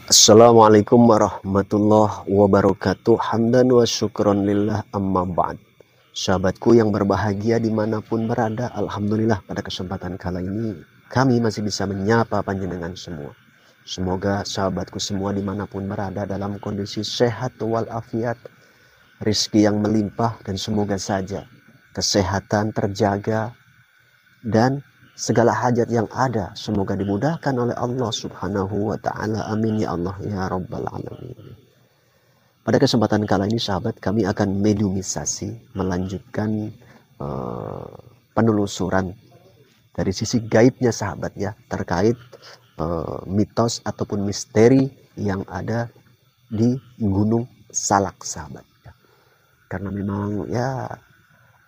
Assalamualaikum warahmatullahi wabarakatuh. Hamdan wa syukron lillah amma ba'd. Sahabatku yang berbahagia dimanapun berada, Alhamdulillah pada kesempatan kali ini kami masih bisa menyapa panjenengan semua. Semoga sahabatku semua dimanapun berada dalam kondisi sehat walafiat, rizki yang melimpah, dan semoga saja kesehatan terjaga dan segala hajat yang ada semoga dimudahkan oleh Allah Subhanahu wa taala. Amin ya Allah ya rabbal alamin. Pada kesempatan kali ini sahabat, kami akan mediumisasi, melanjutkan eh, penelusuran dari sisi gaibnya sahabat ya, terkait mitos ataupun misteri yang ada di Gunung Salak sahabat. Karena memang ya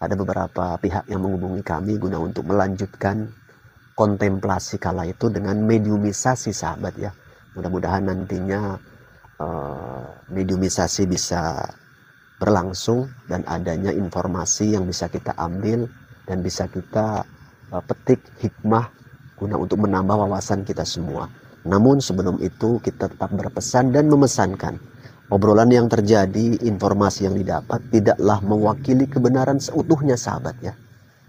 ada beberapa pihak yang menghubungi kami guna untuk melanjutkan kontemplasi kala itu dengan mediumisasi sahabat ya. Mudah-mudahan nantinya mediumisasi bisa berlangsung dan adanya informasi yang bisa kita ambil dan bisa kita petik hikmah guna untuk menambah wawasan kita semua. Namun sebelum itu kita tetap berpesan dan memesankan obrolan yang terjadi, informasi yang didapat tidaklah mewakili kebenaran seutuhnya sahabat ya.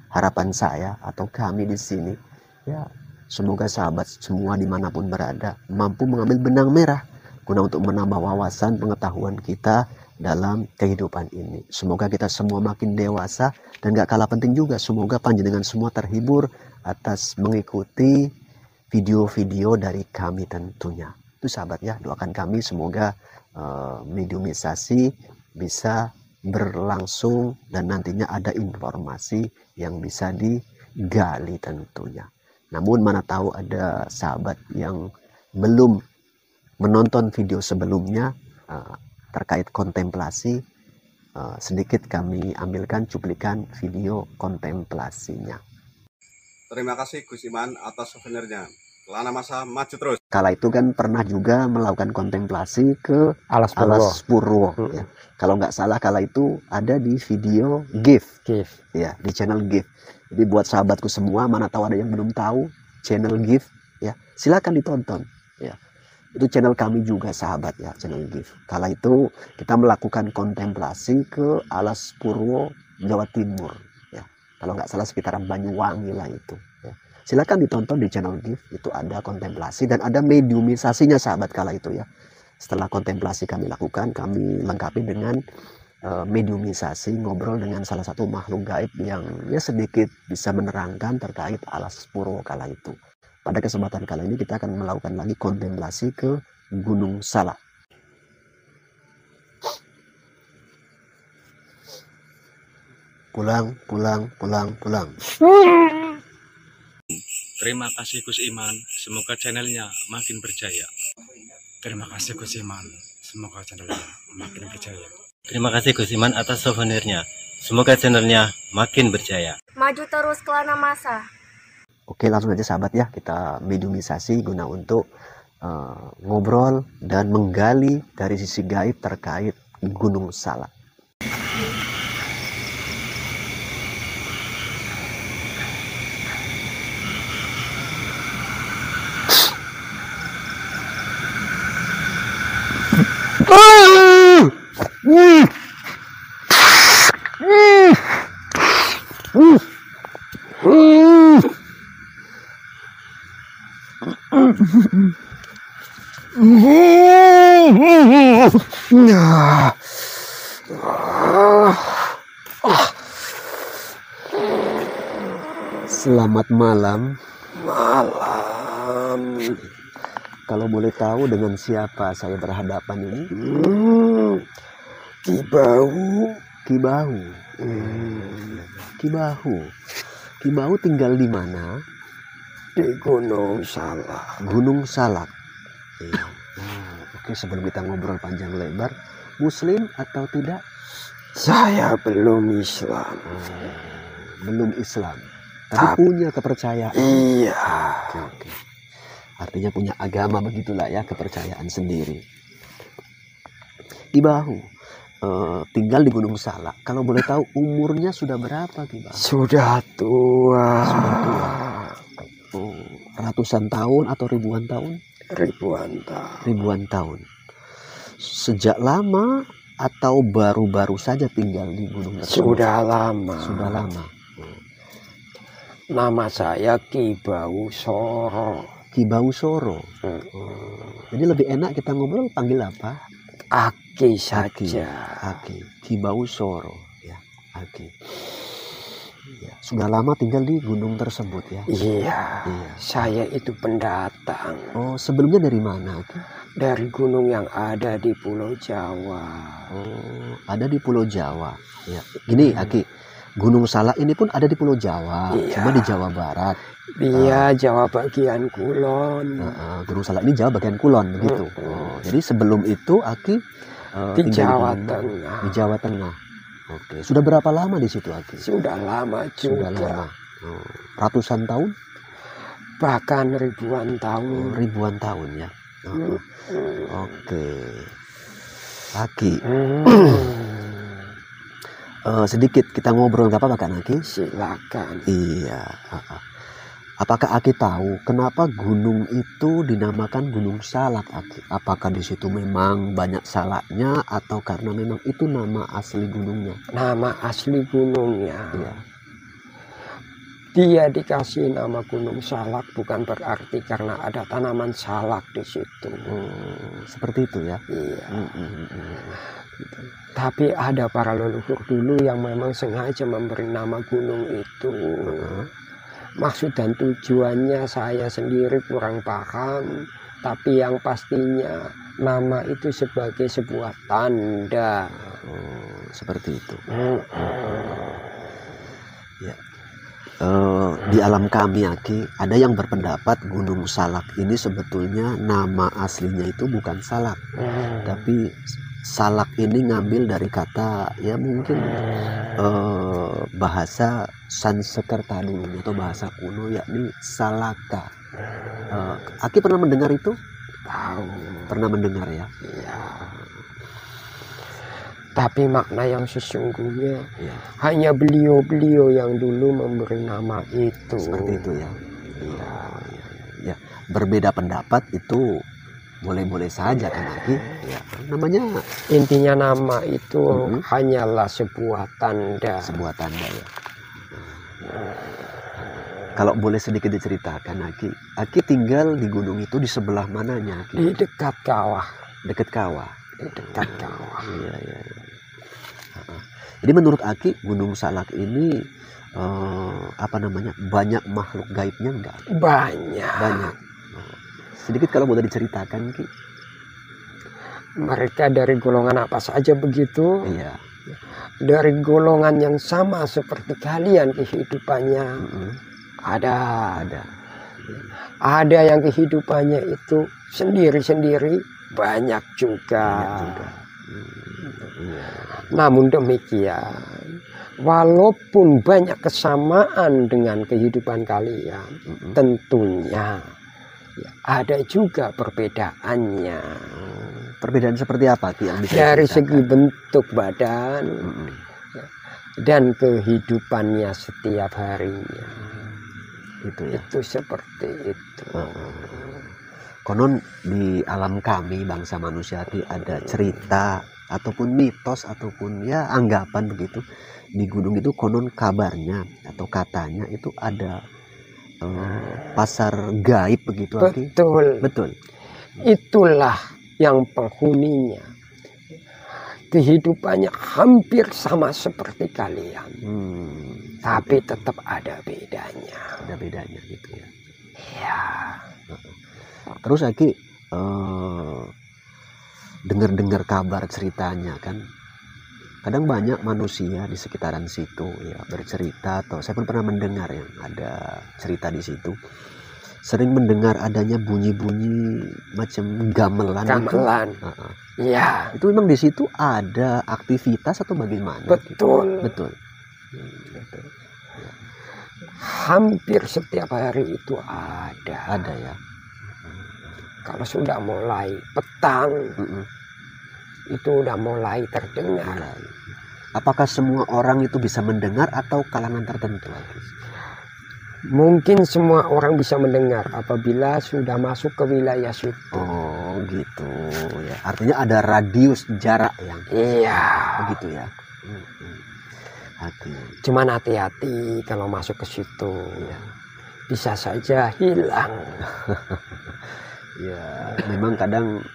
Harapan saya atau kami di sini ya, semoga sahabat semua dimanapun berada mampu mengambil benang merah guna untuk menambah wawasan pengetahuan kita dalam kehidupan ini. Semoga kita semua makin dewasa dan gak kalah penting juga, semoga panjenengan semua terhibur atas mengikuti video-video dari kami tentunya. Itu sahabat ya, doakan kami semoga mediumisasi bisa berlangsung dan nantinya ada informasi yang bisa digali tentunya. Namun mana tahu ada sahabat yang belum menonton video sebelumnya terkait kontemplasi, sedikit kami ambilkan cuplikan video kontemplasinya. Terima kasih Gus Iman atas souvenirnya. Kelana masa maju terus. Kala itu kan pernah juga melakukan kontemplasi ke Alas Purwo. Ya. Kalau nggak salah kala itu ada di video GIF. Ya, di channel GIF. Jadi buat sahabatku semua, mana tahu ada yang belum tahu channel GIF, ya silakan ditonton. Ya, itu channel kami juga sahabat ya, channel GIF. Kala itu kita melakukan kontemplasi ke Alas Purwo, Jawa Timur. Ya, kalau nggak salah sekitaran Banyuwangi lah itu. Ya. Silakan ditonton di channel GIF, itu ada kontemplasi dan ada mediumisasinya sahabat kala itu ya. Setelah kontemplasi kami lakukan, kami lengkapi dengan mediumisasi, ngobrol dengan salah satu makhluk gaib yang ya sedikit bisa menerangkan terkait Alas Purwo kala itu. Pada kesempatan kali ini kita akan melakukan lagi kontemplasi ke Gunung Salak. Pulang. Terima kasih Gus Iman, semoga channelnya makin berjaya. Terima kasih Gus Iman, semoga channelnya makin berjaya. Terima kasih Gus Iman atas souvenirnya, semoga channelnya makin berjaya. Maju terus kelana masa. Oke, langsung aja sahabat ya, kita mediumisasi guna untuk ngobrol dan menggali dari sisi gaib terkait Gunung Salak. Selamat malam. Kalau boleh tahu dengan siapa saya berhadapan ini? Kibahu tinggal di mana? Di Gunung Salak. Gunung Salak. Oke, sebelum kita ngobrol panjang lebar, Muslim atau tidak? Saya belum Islam. Belum Islam. Tapi punya kepercayaan. Iya. Oke. Artinya punya agama, begitulah ya, kepercayaan sendiri. Kibahu tinggal di Gunung Salak. Kalau boleh tahu umurnya sudah berapa Kibahu? Sudah tua. Ratusan tahun atau ribuan tahun? ribuan tahun. Ribuan tahun. Sejak lama atau baru-baru saja tinggal di gunung tersebut? Sudah lama. Sudah lama. Nama saya Ki Bausoro. Ki Bausoro. Jadi lebih enak kita ngobrol panggil apa? Aki Aki. saja. Aki. Ki Bausoro. Ya, Aki. Ya, sudah lama tinggal di gunung tersebut ya? Iya, Iya. saya itu pendatang Oh, sebelumnya dari mana Aki? dari gunung yang ada di Pulau Jawa. Oh, ada di Pulau Jawa. Ya. Gini Aki, Gunung Salak ini pun ada di Pulau Jawa, Iya. cuma di Jawa Barat. Dia Jawa bagian kulon. Gunung Salak ini Jawa bagian kulon begitu. Oh, jadi sebelum itu Aki Di tinggal Jawa gunung- Tengah. Di Jawa Tengah. Oke, sudah berapa lama di situ Aki? Sudah lama Sudah juga. lama. Oh, ratusan tahun? Bahkan ribuan Oh, tahun. ribuan tahun ya. Oh, Hmm. oke. Aki, Hmm. sedikit kita ngobrol nggak apa-apa kan Aki? Silakan. Iya. Apakah Aki tahu kenapa gunung itu dinamakan Gunung Salak Aki? Apakah di situ memang banyak salaknya atau karena memang itu nama asli gunungnya? Nama asli gunungnya. Iya. Dia dikasih nama Gunung Salak bukan berarti karena ada tanaman salak di situ. Seperti itu ya. Iya. Gitu. Tapi ada para leluhur dulu yang memang sengaja memberi nama gunung itu. Maksud dan tujuannya saya sendiri kurang paham. Tapi yang pastinya nama itu sebagai sebuah tanda. Seperti itu. Hmm. Ya. Di alam kami Aki, ada yang berpendapat Gunung Salak ini sebetulnya nama aslinya itu bukan salak, tapi salak ini ngambil dari kata ya mungkin bahasa Sanskerta dulu atau bahasa kuno yakni salaka. Aki pernah mendengar itu? Tahu. Pernah mendengar ya? Iya. Tapi makna yang sesungguhnya Ya, hanya beliau-beliau yang dulu memberi nama itu. seperti itu ya. Iya, iya, ya. Berbeda pendapat itu boleh-boleh saja kan Aki? Ya, namanya Intinya nama itu Mhm. hanyalah sebuah tanda. sebuah tanda ya. Kalau boleh sedikit diceritakan Aki tinggal di gunung itu di sebelah mananya Aki? Di dekat kawah. Dekat kawah. Di dekat kawah. Iya, iya, iya. Jadi menurut Aki Gunung Salak ini apa namanya banyak makhluk gaibnya enggak? Banyak. Banyak. Sedikit kalau boleh diceritakan Ki. Mereka dari golongan apa saja begitu? Iya. Dari golongan yang sama seperti kalian kehidupannya. Ada. Ada yang kehidupannya itu sendiri-sendiri. Banyak juga. Namun demikian, walaupun banyak kesamaan dengan kehidupan kalian, tentunya ya, ada juga perbedaannya. Perbedaan seperti apa Ki yang bisa Dari diceritakan? segi bentuk badan dan kehidupannya setiap harinya. Itu ya. Itu seperti itu. Konon di alam kami bangsa manusia ada cerita ataupun mitos ataupun ya anggapan begitu di gunung itu konon kabarnya atau katanya itu ada pasar gaib begitu Aki? Betul. Betul. Itulah yang penghuninya kehidupannya hampir sama seperti kalian, tapi tetap ada bedanya. Ada bedanya gitu ya. Ya. Terus Aki dengar-dengar kabar ceritanya kan, kadang banyak manusia di sekitaran situ ya bercerita atau saya pun pernah mendengar yang ada cerita di situ. Sering mendengar adanya bunyi-bunyi macam gamelan. Gamelan. Ya. Itu memang di situ ada aktivitas atau bagaimana? Betul. Betul. Hampir setiap hari itu ada. Ada ya. Kalau sudah mulai petang, itu udah mulai terdengar. Apakah semua orang itu bisa mendengar atau kalangan tertentu? Mungkin semua orang bisa mendengar apabila sudah masuk ke wilayah situ. Oh gitu ya. Artinya ada radius jarak yang Iya. begitu ya. Hati. Cuman hati-hati kalau masuk ke situ. Bisa saja hilang. Ya, memang kadang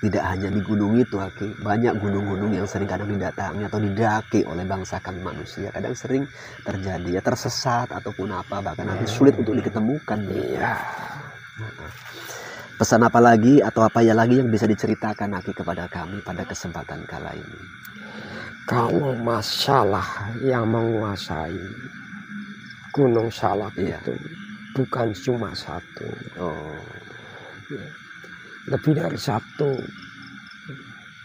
tidak hanya di gunung itu, Aki. Banyak gunung-gunung yang sering kadang didatangi atau didaki oleh bangsakan manusia. Kadang sering terjadi ya tersesat ataupun apa, bahkan nanti sulit untuk diketemukan. Iya. Pesan apa lagi atau apa ya lagi yang bisa diceritakan, Aki, kepada kami pada kesempatan kala ini? Kalau masalah yang menguasai Gunung Salak itu bukan cuma satu. Lebih dari satu.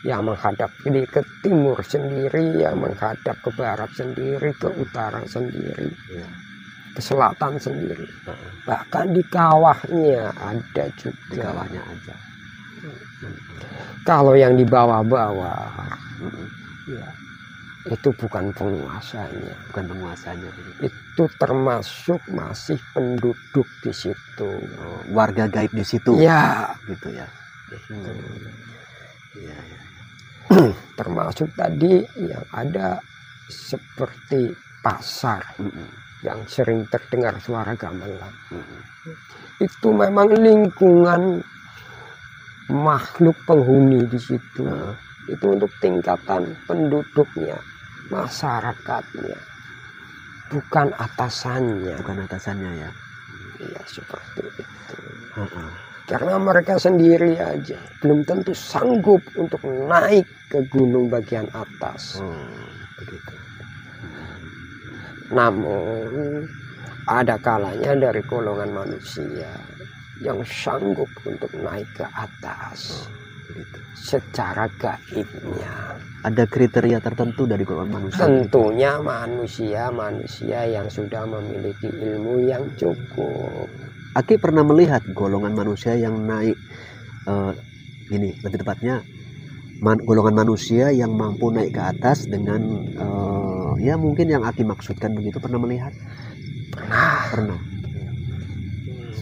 Yang menghadap ini ke timur sendiri, yang menghadap ke barat sendiri, ke utara sendiri, ke selatan sendiri. Bahkan di kawahnya ada juga. Di kawahnya aja. Kalau yang di bawah-bawah, itu bukan penguasanya. Bukan penguasanya. Itu termasuk masih penduduk di situ. Warga gaib di situ. Ya. Gitu ya. Ya. Termasuk tadi yang ada seperti pasar yang sering terdengar suara gamelan. Itu memang lingkungan makhluk penghuni di situ. Itu untuk tingkatan penduduknya, masyarakatnya, bukan atasannya. Bukan atasannya ya. Iya, seperti itu. Karena mereka sendiri aja belum tentu sanggup untuk naik ke gunung bagian atas. Begitu. Namun ada kalanya dari golongan manusia yang sanggup untuk naik ke atas. Secara gaibnya. Ada kriteria tertentu dari golongan manusia? Tentunya manusia yang sudah memiliki ilmu yang cukup. Aki pernah melihat golongan manusia yang naik, ini lebih tepatnya golongan manusia yang mampu naik ke atas dengan ya mungkin yang Aki maksudkan begitu, pernah melihat? Pernah.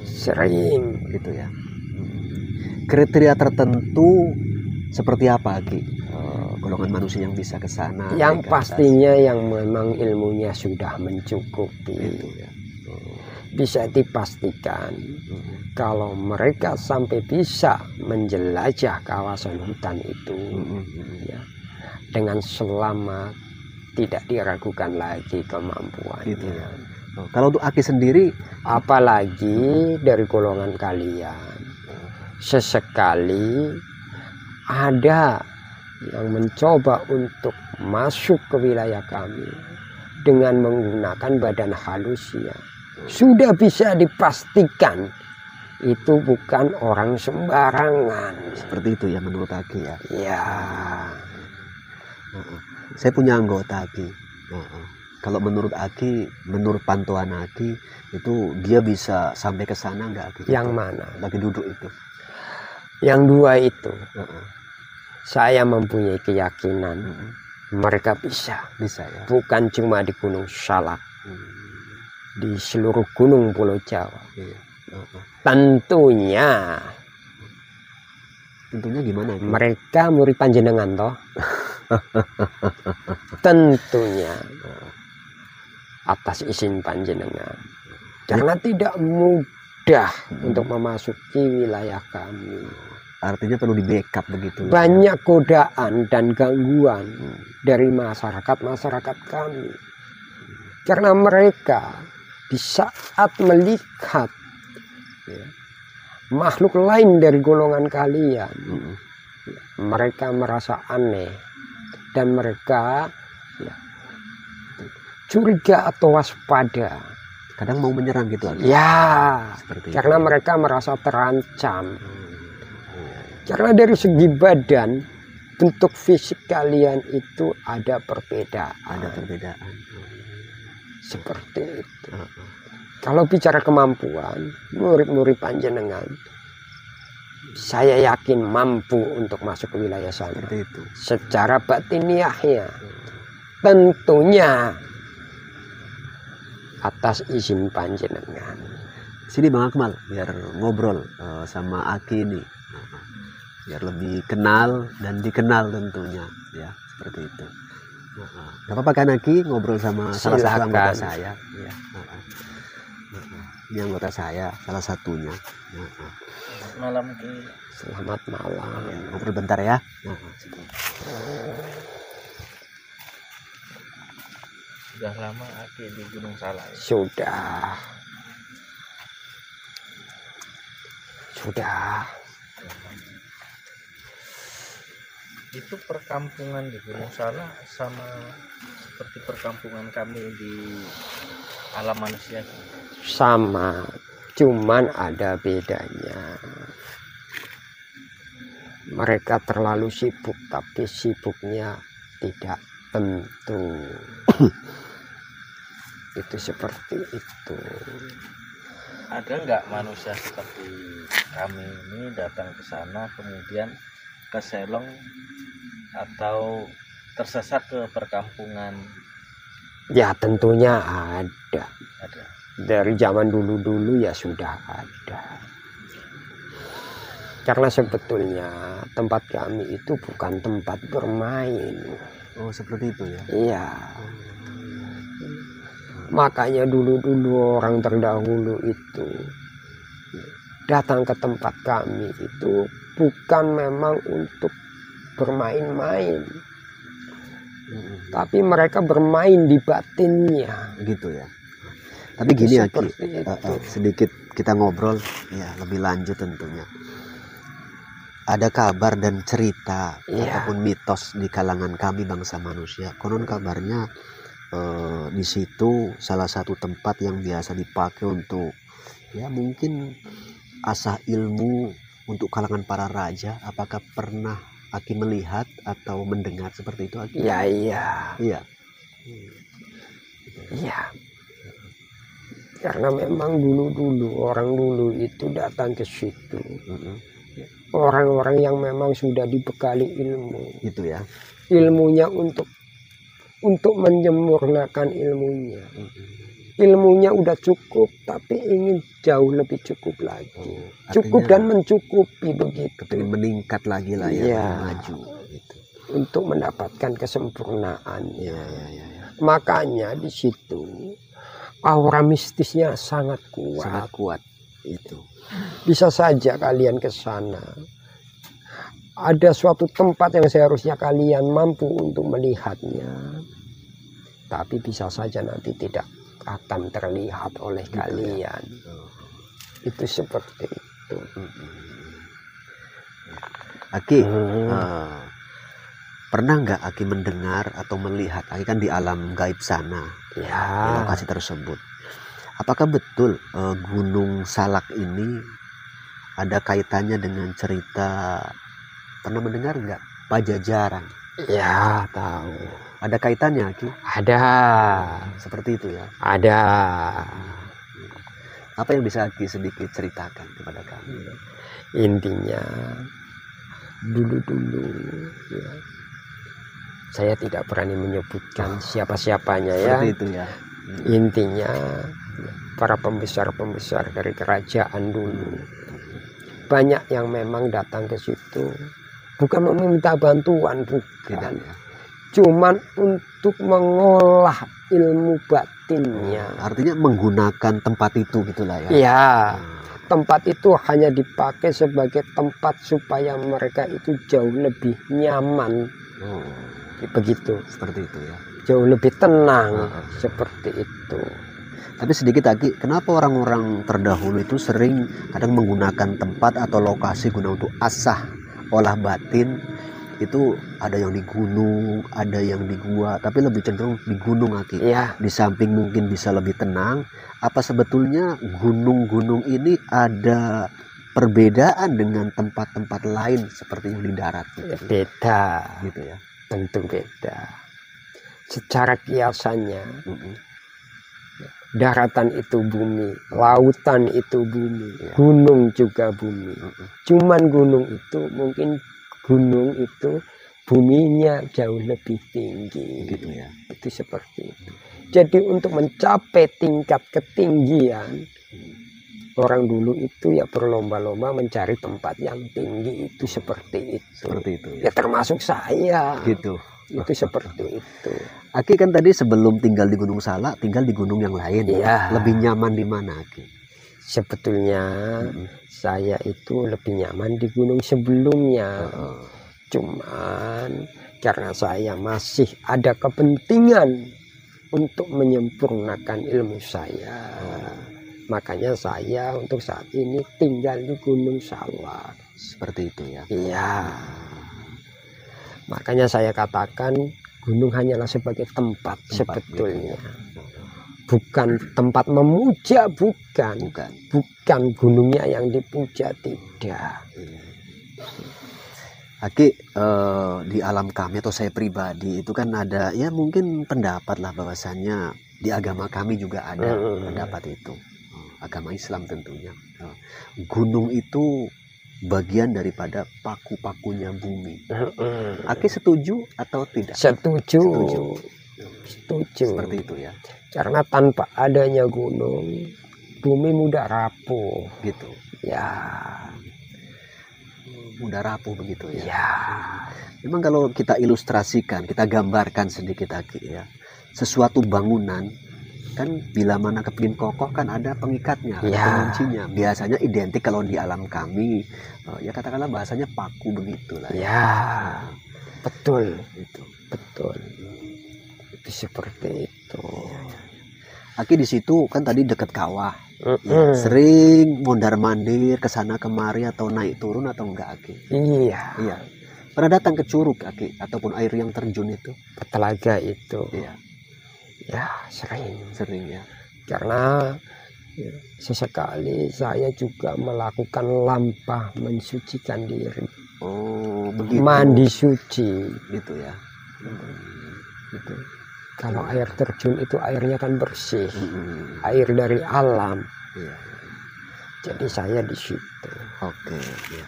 Sering gitu ya. Kriteria tertentu seperti apa, Ki? Golongan manusia yang bisa ke sana? Yang pastinya yang memang ilmunya sudah mencukupi. Gitu ya. Bisa dipastikan kalau mereka sampai bisa menjelajah kawasan hutan itu ya, dengan selamat, tidak diragukan lagi kemampuannya. Gitu ya. Kalau untuk Aki sendiri, apalagi dari golongan kalian, sesekali ada yang mencoba untuk masuk ke wilayah kami dengan menggunakan badan halus, ya sudah bisa dipastikan itu bukan orang sembarangan. Seperti itu ya menurut Aki ya. Ya. Saya punya anggota, Aki. Kalau menurut Aki, menurut pantauan Aki, itu dia bisa sampai ke sana nggak, Aki? Yang mana? Lagi duduk itu. Yang dua itu. Saya mempunyai keyakinan mereka bisa. Bisa ya. Bukan cuma di Gunung Salak. Di seluruh gunung Pulau Jawa. Tentunya gimana? Aki? Mereka murid panjenengan toh. Tentunya atas izin panjenengan. Karena tidak mudah untuk memasuki wilayah kami. Artinya perlu di backup begitu. Banyak godaan dan gangguan dari masyarakat kami. Karena mereka di saat melihat makhluk lain dari golongan kalian, mereka merasa aneh dan mereka curiga atau waspada. Kadang mau menyerang gitu. Ya, karena itu. mereka merasa terancam. Karena dari segi badan, bentuk fisik kalian itu ada perbedaan. Ada perbedaan. Seperti itu. Kalau bicara kemampuan, murid-murid panjenengan, saya yakin mampu untuk masuk ke wilayah sana. Seperti itu. Secara batiniahnya, tentunya atas izin panjenengan. Sini Bang Akmal biar ngobrol sama Aki ini, biar lebih kenal dan dikenal tentunya ya, seperti itu. Gak apa-apa kan Aki ngobrol sama salah satu anggota saya ya. Ini anggota saya salah satunya. Malam Ki. Selamat malam. Ngobrol bentar ya. Sudah lama Aki di Gunung Salak. Sudah. Itu perkampungan di Gunung Salak sama seperti perkampungan kami di alam manusia. Sama, cuman ada bedanya. Mereka terlalu sibuk, tapi sibuknya tidak tentu. Itu seperti itu. Ada nggak manusia seperti kami ini datang ke sana kemudian ke Selong atau tersesat ke perkampungan? Ya tentunya ada. Ada. Dari zaman dulu-dulu ya sudah ada. Karena sebetulnya tempat kami itu bukan tempat bermain. Oh seperti itu ya. Iya. Makanya dulu-dulu orang terdahulu itu datang ke tempat kami itu bukan memang untuk bermain-main, tapi mereka bermain di batinnya. Gitu ya. Tapi gini Aki, sedikit kita ngobrol ya lebih lanjut tentunya. Ada kabar dan cerita ataupun mitos di kalangan kami bangsa manusia. Konon kabarnya di situ salah satu tempat yang biasa dipakai untuk ya mungkin asah ilmu untuk kalangan para raja. Apakah pernah Aki melihat atau mendengar seperti itu Aki? Iya. Iya. Iya. Karena memang dulu-dulu orang dulu itu datang ke situ. Orang-orang yang memang sudah dibekali ilmu. Itu ya. Ilmunya untuk menyempurnakan ilmunya. Ilmunya udah cukup, tapi ingin jauh lebih cukup lagi. Cukup dan mencukupi begitu. Ingin meningkat lagi lah ya, Iya. maju. Gitu. Untuk mendapatkan kesempurnaannya. Ya. Makanya di situ aura mistisnya sangat kuat. Sangat kuat itu. Bisa saja kalian ke sana. Ada suatu tempat yang seharusnya kalian mampu untuk melihatnya. Tapi bisa saja nanti tidak akan terlihat oleh kalian. Itu seperti itu. Aki, pernah nggak Aki mendengar atau melihat? Aki kan di alam gaib sana, di lokasi tersebut. Apakah betul Gunung Salak ini ada kaitannya dengan cerita? Pernah mendengar nggak Pajajaran? Ya, tahu. Ada kaitannya Aki? Ada. Seperti itu ya? Ada. Apa yang bisa Aki sedikit ceritakan kepada kami? Intinya dulu-dulu ya, saya tidak berani menyebutkan siapa-siapanya ya. Seperti itu ya. Intinya para pembesar-pembesar dari kerajaan dulu banyak yang memang datang ke situ bukan meminta bantuan, bukan, cuman untuk mengolah ilmu batinnya. Artinya menggunakan tempat itu gitulah ya. Iya, tempat itu hanya dipakai sebagai tempat supaya mereka itu jauh lebih nyaman. Begitu. Seperti itu ya. Jauh lebih tenang, seperti itu. Tapi sedikit lagi, kenapa orang-orang terdahulu itu sering kadang menggunakan tempat atau lokasi guna untuk asah olah batin? Itu ada yang di gunung, ada yang di gua, tapi lebih cenderung di gunung Aki. Iya. Di samping mungkin bisa lebih tenang. Apa sebetulnya gunung-gunung ini ada perbedaan dengan tempat-tempat lain seperti yang di darat? Gitu? Beda. Gitu ya. Tentu beda. Secara kiasannya, daratan itu bumi, lautan itu bumi, gunung juga bumi. Cuman gunung itu mungkin gunung itu buminya jauh lebih tinggi. Gitu ya. Itu seperti itu. Jadi untuk mencapai tingkat ketinggian, orang dulu itu ya berlomba-lomba mencari tempat yang tinggi, itu seperti itu. Seperti itu Ya termasuk saya. Gitu. Itu seperti itu. Aki kan tadi sebelum tinggal di Gunung Salak, tinggal di gunung yang lain. Iya. Lebih nyaman di mana, Aki? Sebetulnya saya itu lebih nyaman di gunung sebelumnya. Cuman karena saya masih ada kepentingan untuk menyempurnakan ilmu saya, makanya saya untuk saat ini tinggal di Gunung Salak. Seperti itu ya. Iya. Makanya saya katakan gunung hanyalah sebagai tempat sebetulnya. Bukan tempat memuja, bukan gunungnya yang dipuja, tidak. Aki, di alam kami atau saya pribadi itu kan ada ya mungkin pendapat lah bahwasannya di agama kami juga ada pendapat itu, agama Islam tentunya. Gunung itu bagian daripada paku-pakunya bumi. Aki setuju atau tidak? Setuju. Seperti itu ya. Karena tanpa adanya gunung, bumi mudah rapuh. Gitu. Ya. Mudah rapuh begitu ya. Ya. Memang kalau kita ilustrasikan, kita gambarkan sedikit Aki ya. Sesuatu bangunan kan bila mana kepingin kokoh kan ada pengikatnya, ada penguncinya. Biasanya identik kalau di alam kami ya katakanlah bahasanya paku begitulah. Ya. Betul. Itu. Betul. Itu seperti itu. Aki di situ kan tadi dekat kawah. Ya, sering mondar-mandir ke sana kemari atau naik turun atau enggak Aki? Iya. Iya. Pernah datang ke curug Aki ataupun air yang terjun itu? Ke telaga itu. Iya. Ya, sering. Sering ya. Karena ya, sesekali saya juga melakukan lampah mensucikan diri. Oh, begitu. Mandi suci. Gitu ya. Gitu. Kalau air terjun itu airnya kan bersih, air dari alam. Iya. Jadi saya di situ. Oke. Ya.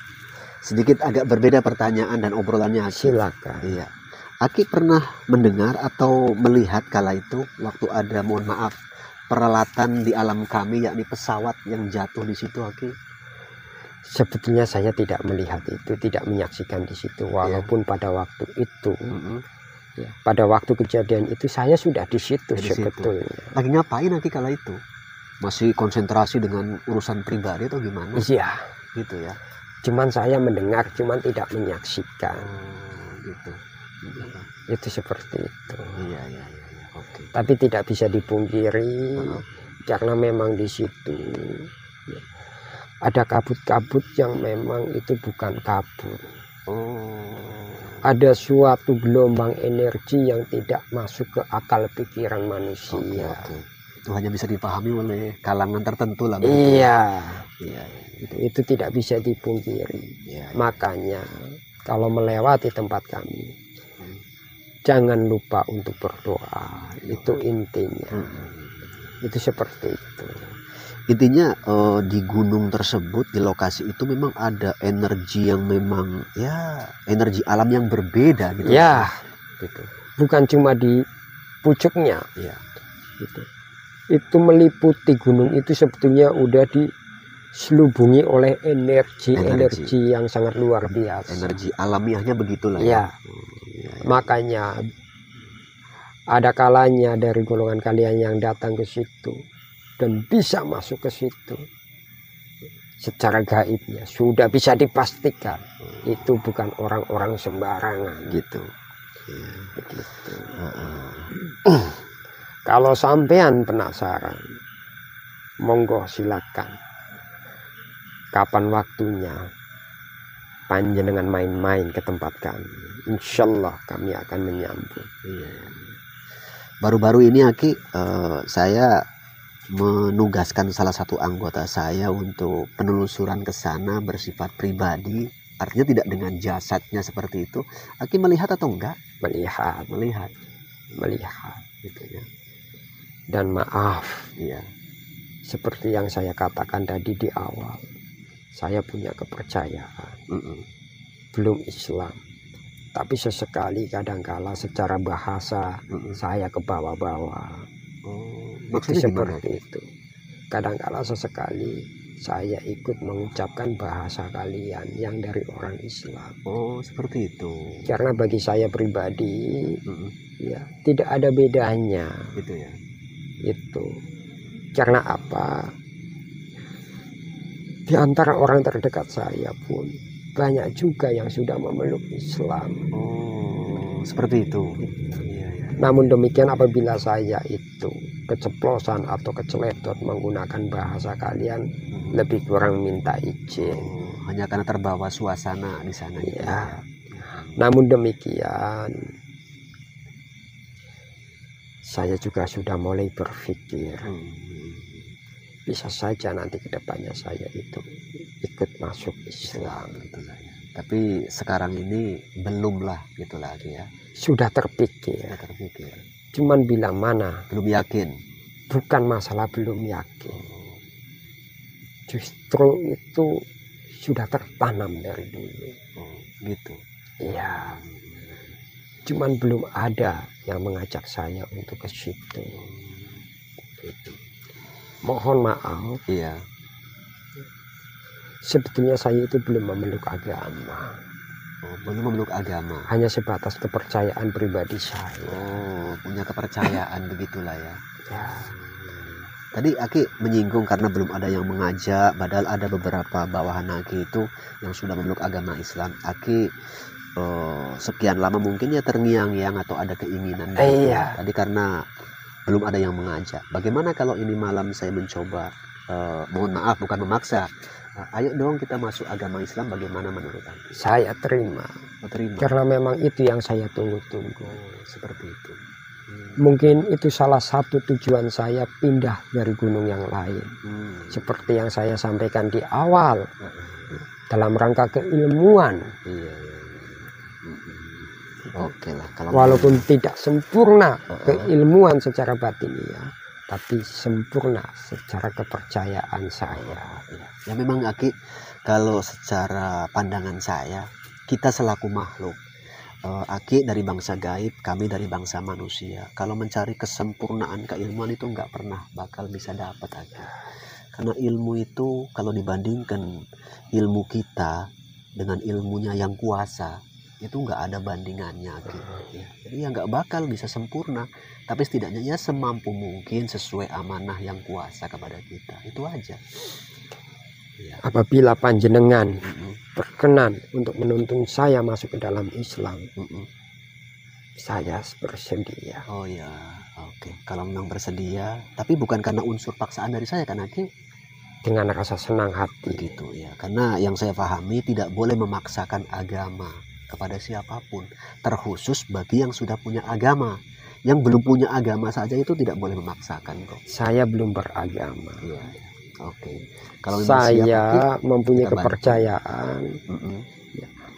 Sedikit agak berbeda pertanyaan dan obrolannya. Silakan. Iya. Aki pernah mendengar atau melihat kala itu waktu ada, mohon maaf, peralatan di alam kami yakni pesawat yang jatuh di situ Aki? Sebetulnya saya tidak melihat itu, tidak menyaksikan di situ. Walaupun pada waktu itu. Ya, pada waktu kejadian itu saya sudah di situ sebetulnya. Lagi ngapain Aki kala itu? Masih konsentrasi dengan urusan pribadi atau gimana? Iya. Gitu ya. Cuman saya mendengar, cuman tidak menyaksikan. Gitu. Itu seperti itu. Iya. Oke. Tapi tidak bisa dipungkiri karena memang di situ ya, ada kabut-kabut yang memang itu bukan kabut. Ada suatu gelombang energi yang tidak masuk ke akal pikiran manusia. Oke. Itu hanya bisa dipahami oleh kalangan tertentu lah. Iya. Iya. Itu tidak bisa dipungkiri. Iya. Makanya kalau melewati tempat kami, jangan lupa untuk berdoa. Itu intinya. Itu seperti itu. Intinya di gunung tersebut, di lokasi itu memang ada energi yang memang ya energi alam yang berbeda gitu. Ya, gitu. Bukan cuma di pucuknya. Ya. Gitu. Itu meliputi gunung itu sebetulnya udah diselubungi oleh energi yang sangat luar biasa. Energi alamiahnya begitulah ya. Makanya ada kalanya dari golongan kalian yang datang ke situ dan bisa masuk ke situ secara gaibnya sudah bisa dipastikan itu bukan orang-orang sembarangan gitu. Begitu. Kalau sampean penasaran, monggo silakan. Kapan waktunya panjenengan main-main ke tempat kami, insyaallah kami akan menyambut. Baru-baru ini Aki, saya menugaskan salah satu anggota saya untuk penelusuran ke sana bersifat pribadi, artinya tidak dengan jasadnya seperti itu. Aki melihat atau enggak? Melihat gitu ya. Dan maaf ya, seperti yang saya katakan tadi di awal, saya punya kepercayaan belum Islam, Tapi sesekali kadangkala secara bahasa saya ke bawah-bawah. Maksudnya gimana? Seperti itu. Kadangkala sesekali saya ikut mengucapkan bahasa kalian yang dari orang Islam. Oh, seperti itu. Karena bagi saya pribadi, ya tidak ada bedanya. Gitu ya. Itu. Karena apa? Di antara orang terdekat saya pun banyak juga yang sudah memeluk Islam. Oh, seperti itu. Iya, iya. Namun demikian apabila saya itu keceplosan atau keceletot menggunakan bahasa kalian, lebih kurang minta izin. Oh, hanya karena terbawa suasana di sana. Gitu Ya. Namun demikian, saya juga sudah mulai berpikir, bisa saja nanti kedepannya saya itu ikut masuk Islam. Gitu lah ya. Tapi sekarang ini belum lah gitu lagi ya. Sudah terpikir, Saya terpikir. cuman bilang mana, Belum yakin. bukan masalah belum yakin. Justru itu sudah tertanam dari dulu. Oh, gitu. Iya. Cuman belum ada yang mengajak saya untuk ke situ. Gitu. Mohon maaf, Iya. sebetulnya saya itu belum memeluk agama. Oh, belum memeluk agama. Hanya sebatas kepercayaan pribadi saya. Oh, punya kepercayaan begitulah ya. Ya. Tadi Aki menyinggung karena belum ada yang mengajak, padahal ada beberapa bawahan Aki itu yang sudah memeluk agama Islam. Aki sekian lama mungkin ya terngiang-ngiang atau ada keinginan. Iya. Tadi karena belum ada yang mengajak. Bagaimana kalau ini malam saya mencoba, mohon maaf bukan memaksa, ayo dong kita masuk agama Islam, bagaimana menurut Aki? Saya terima. Terima. Karena memang itu yang saya tunggu-tunggu. Oh, seperti itu. Mungkin itu salah satu tujuan saya pindah dari gunung yang lain. Seperti yang saya sampaikan di awal. Dalam rangka keilmuan. Iya. Oke lah. Kalau Walaupun tidak sempurna keilmuan secara batiniah, tapi sempurna secara kepercayaan saya. ya memang Aki, kalau secara pandangan saya, kita selaku makhluk, Aki dari bangsa gaib, kami dari bangsa manusia. Kalau mencari kesempurnaan keilmuan itu nggak pernah bakal bisa dapat, Aki. Karena ilmu itu kalau dibandingkan ilmu kita dengan ilmunya yang kuasa, itu nggak ada bandingannya, Aki. Ya, jadi ya nggak bakal bisa sempurna. Tapi setidaknya ya semampu mungkin sesuai amanah yang kuasa kepada kita. Itu aja. Ya. Apabila panjenengan berkenan untuk menuntun saya masuk ke dalam Islam, saya bersedia. Oh ya, oke. Kalau memang bersedia, tapi bukan karena unsur paksaan dari saya kan, Aki? Dengan rasa senang hati. Begitu ya. Karena yang saya pahami tidak boleh memaksakan agama kepada siapapun, terkhusus bagi yang sudah punya agama. Yang belum punya agama saja itu tidak boleh memaksakan kok. Saya belum beragama. Iya. Oke. Kalau memang Saya siap, mempunyai kita bantu. kepercayaan,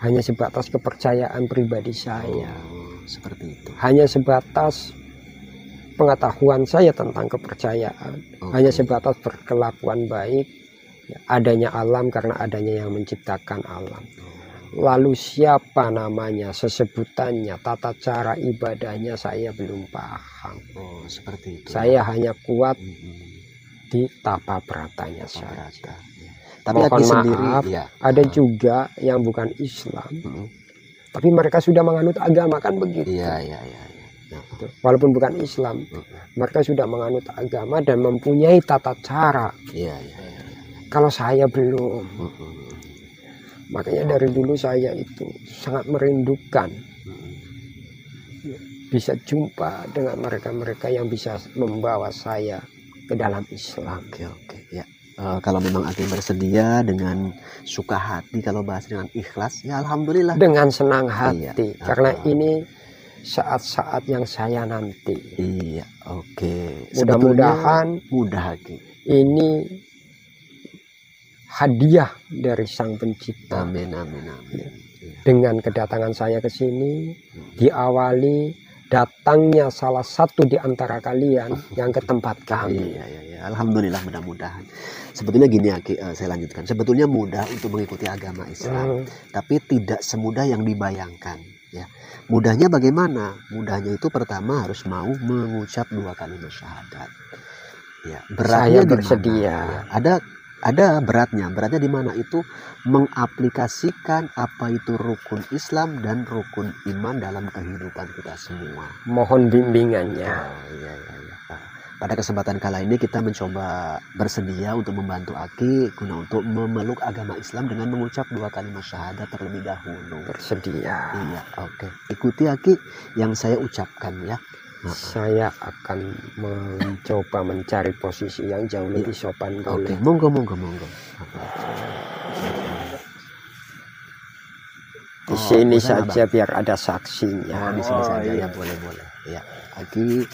hanya sebatas kepercayaan pribadi saya. Oh, seperti itu. Hanya sebatas pengetahuan saya tentang kepercayaan. Hanya sebatas berkelakuan baik, adanya alam karena adanya yang menciptakan alam. Lalu siapa namanya, sesebutannya, tata cara ibadahnya saya belum paham. Oh, seperti itu. Saya hanya kuat di tapa beratanya saja. Tapi Mohon Aki sendiri, maaf, ya. ada juga yang bukan Islam, tapi mereka sudah menganut agama, kan begitu. Iya. Walaupun bukan Islam, mereka sudah menganut agama dan mempunyai tata cara. Iya. Kalau saya belum. Makanya dari dulu saya itu sangat merindukan bisa jumpa dengan mereka-mereka yang bisa membawa saya ke dalam Islam. Oke. Ya. Kalau memang Aki bersedia dengan suka hati, kalau bahas dengan ikhlas, ya alhamdulillah. Dengan senang hati, Iya. karena ini saat-saat yang saya nanti. Iya, oke. Mudah-mudahan mudah, Aki. Ini hadiah dari Sang Pencipta. Amin. Dengan kedatangan saya ke sini, diawali datangnya salah satu di antara kalian yang ke tempat kami. Iya. Alhamdulillah, mudah-mudahan. Sebetulnya gini, Aki, saya lanjutkan. Sebetulnya mudah untuk mengikuti agama Islam, tapi tidak semudah yang dibayangkan. Ya, mudahnya bagaimana? Mudahnya itu pertama harus mau mengucap 2 kalimat syahadat. Ya, beratnya Saya di mana? bersedia. Ya, ada beratnya. Beratnya di mana? Itu mengaplikasikan apa itu rukun Islam dan rukun iman dalam kehidupan kita semua. Mohon bimbingannya. Oh, iya. Pada kesempatan kali ini kita mencoba bersedia untuk membantu Aki guna untuk memeluk agama Islam dengan mengucap 2 kalimat syahadat terlebih dahulu. Bersedia. Iya, oke. Ikuti Aki yang saya ucapkan ya. Saya akan mencoba mencari posisi yang jauh lebih sopan. Oke, monggo. Di sini sana, saja Bang. biar ada saksinya. Di sini saja ya, boleh. Ya, Aki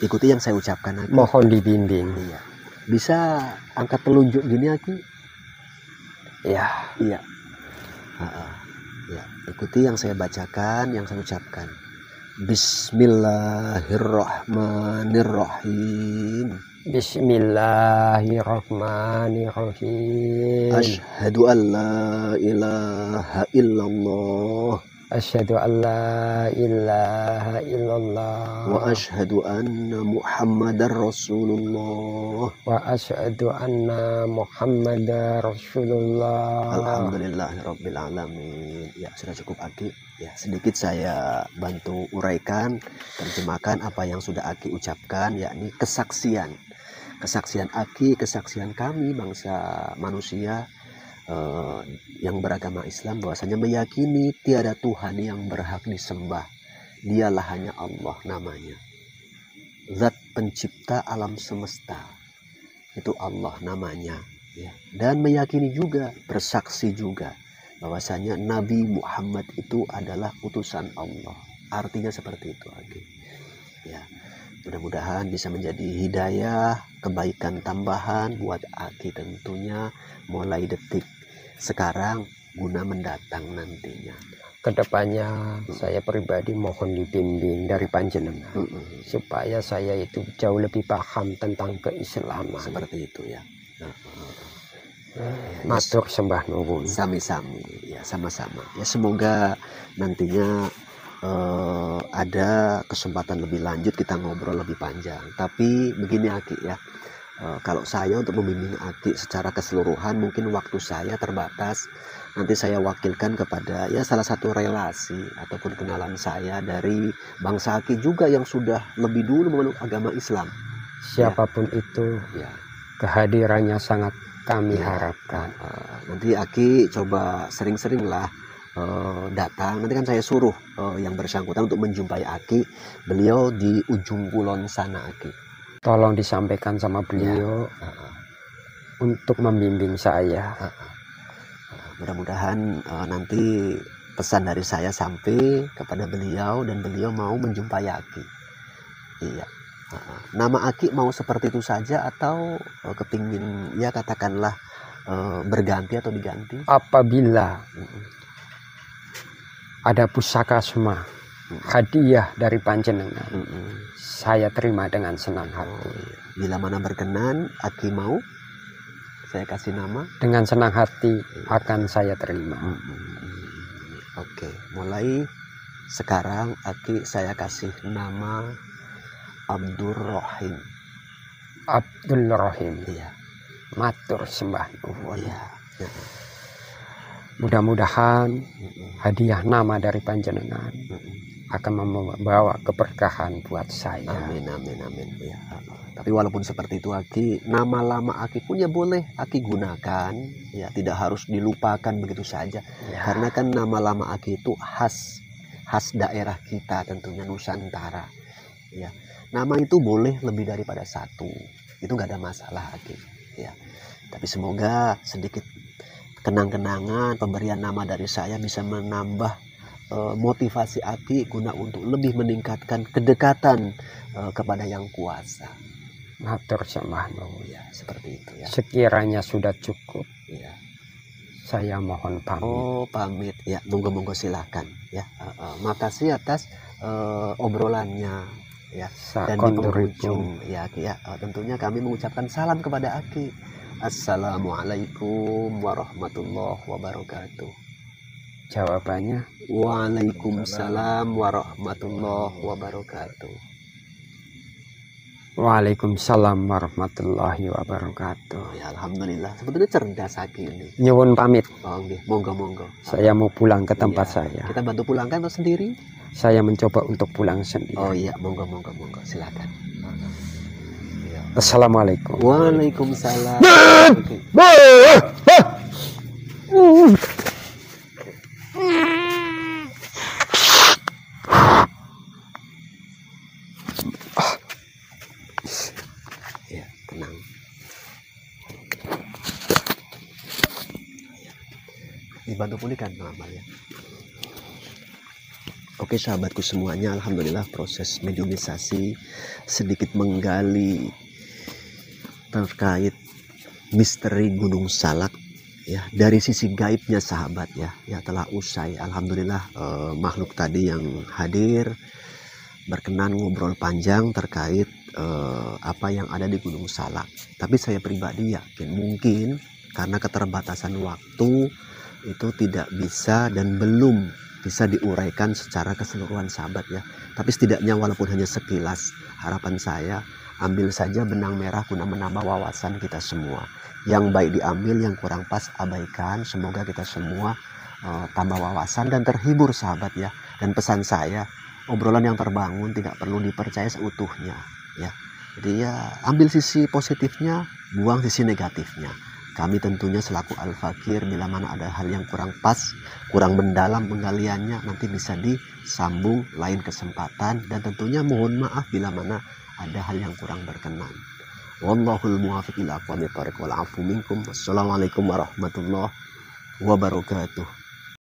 ikuti yang saya ucapkan Aki. Mohon dibimbing. Iya. Bisa angkat telunjuk gini Aki? Ya. Iya. Ya, ikuti yang saya bacakan, yang saya ucapkan. Bismillahirrahmanirrahim. Bismillahirrahmanirrahim. Asyhadu an la ilaha illallah. Asyhadu an la ilaha illallah. Wa asyhadu anna Muhammadar Rasulullah. Wa asyhadu anna Muhammadar Rasulullah. Alhamdulillahirabbil alamin. Ya, sudah cukup Aki. Ya, sedikit saya bantu uraikan, terjemahkan apa yang sudah Aki ucapkan, yakni kesaksian. Kesaksian Aki, kesaksian kami bangsa manusia yang beragama Islam bahwasanya meyakini tiada Tuhan yang berhak disembah. Dialah hanya Allah namanya. Zat pencipta alam semesta. Itu Allah namanya, ya. Dan meyakini juga, bersaksi juga bahwasanya Nabi Muhammad itu adalah utusan Allah. Artinya seperti itu, Aki. Ya. Mudah-mudahan bisa menjadi hidayah, kebaikan tambahan buat Aki tentunya mulai detik sekarang guna mendatang nantinya. Kedepannya saya pribadi mohon dibimbing dari panjenengan supaya saya itu jauh lebih paham tentang keislaman. Seperti itu ya. Matur sembah nuwun. Sami-sami ya, sama-sama. Ya, semoga nantinya ada kesempatan lebih lanjut kita ngobrol lebih panjang. Tapi begini Aki ya. Kalau saya untuk membimbing Aki secara keseluruhan mungkin waktu saya terbatas. Nanti saya wakilkan kepada ya salah satu relasi ataupun kenalan saya dari bangsa Aki juga yang sudah lebih dulu memeluk agama Islam. Siapapun itu Ya. kehadirannya sangat kami harapkan. Nanti Aki coba sering-seringlah datang. Nanti kan saya suruh yang bersangkutan untuk menjumpai Aki. Beliau di ujung kulon sana Aki. Tolong disampaikan sama beliau untuk membimbing saya. Mudah-mudahan nanti pesan dari saya sampai kepada beliau dan beliau mau menjumpai Aki. Iya. Nama Aki mau seperti itu saja atau kepingin ya katakanlah berganti atau diganti? Apabila ada pusaka semua hadiah dari panjenengan, saya terima dengan senang hati. Bila mana berkenan, Aki mau saya kasih nama? Dengan senang hati akan saya terima. Oke, mulai sekarang Aki saya kasih nama Abdur Rahim. Abdul Rahim. Iya. Matur sembah nuwun. Iya. Mudah-mudahan hadiah nama dari panjenengan akan membawa keberkahan buat saya. Amin. Ya. Tapi walaupun seperti itu Aki, nama lama Aki pun ya boleh Aki gunakan, ya tidak harus dilupakan begitu saja. Ya. Karena kan nama lama Aki itu khas daerah kita tentunya Nusantara. Ya, nama itu boleh lebih daripada satu, itu nggak ada masalah Aki. Ya, tapi semoga sedikit kenang-kenangan pemberian nama dari saya bisa menambah motivasi Aki guna untuk lebih meningkatkan kedekatan kepada yang kuasa. Matur sembah nuwun. Ya, seperti itu ya. Sekiranya sudah cukup, Ya. saya mohon pamit. Oh, pamit ya, monggo silakan ya. Makasih atas obrolannya ya. Dan di penghujung ya Aki ya, tentunya kami mengucapkan salam kepada Aki. Assalamualaikum warahmatullahi wabarakatuh. Jawabannya Waalaikumsalam warahmatullahi wabarakatuh. Waalaikumsalam warahmatullahi wabarakatuh. Oh, ya, alhamdulillah. Sebetulnya cerdas Aki ini. Nyuwun pamit. Oh, nggih. Monggo. Saya mau pulang ke tempat Iya. saya. Kita bantu pulangkan atau sendiri? Saya mencoba untuk pulang sendiri. Oh iya, monggo. Silakan. Iya. Assalamualaikum. Waalaikumsalam. Ya, tenang. Dibantu pulihkan Bang Amal ya. Oke sahabatku semuanya, alhamdulillah proses mediumisasi sedikit menggali terkait misteri Gunung Salak ya, dari sisi gaibnya sahabat ya telah usai. Alhamdulillah makhluk tadi yang hadir berkenan ngobrol panjang terkait apa yang ada di Gunung Salak. Tapi saya pribadi yakin mungkin karena keterbatasan waktu itu tidak bisa dan belum bisa diuraikan secara keseluruhan sahabat ya. Tapi setidaknya walaupun hanya sekilas, harapan saya ambil saja benang merah guna menambah wawasan kita semua. Yang baik diambil, yang kurang pas abaikan. Semoga kita semua tambah wawasan dan terhibur sahabat ya. Dan pesan saya, obrolan yang terbangun tidak perlu dipercaya seutuhnya ya. Jadi ya ambil sisi positifnya, buang sisi negatifnya. Kami tentunya selaku Al-Fakir bila mana ada hal yang kurang pas, kurang mendalam penggaliannya, nanti bisa disambung lain kesempatan, dan tentunya mohon maaf bila mana ada hal yang kurang berkenan. Wallahul muwaffiq ila aqwamit thoriq wal afu minkum. Wassalamualaikum warahmatullahi wabarakatuh.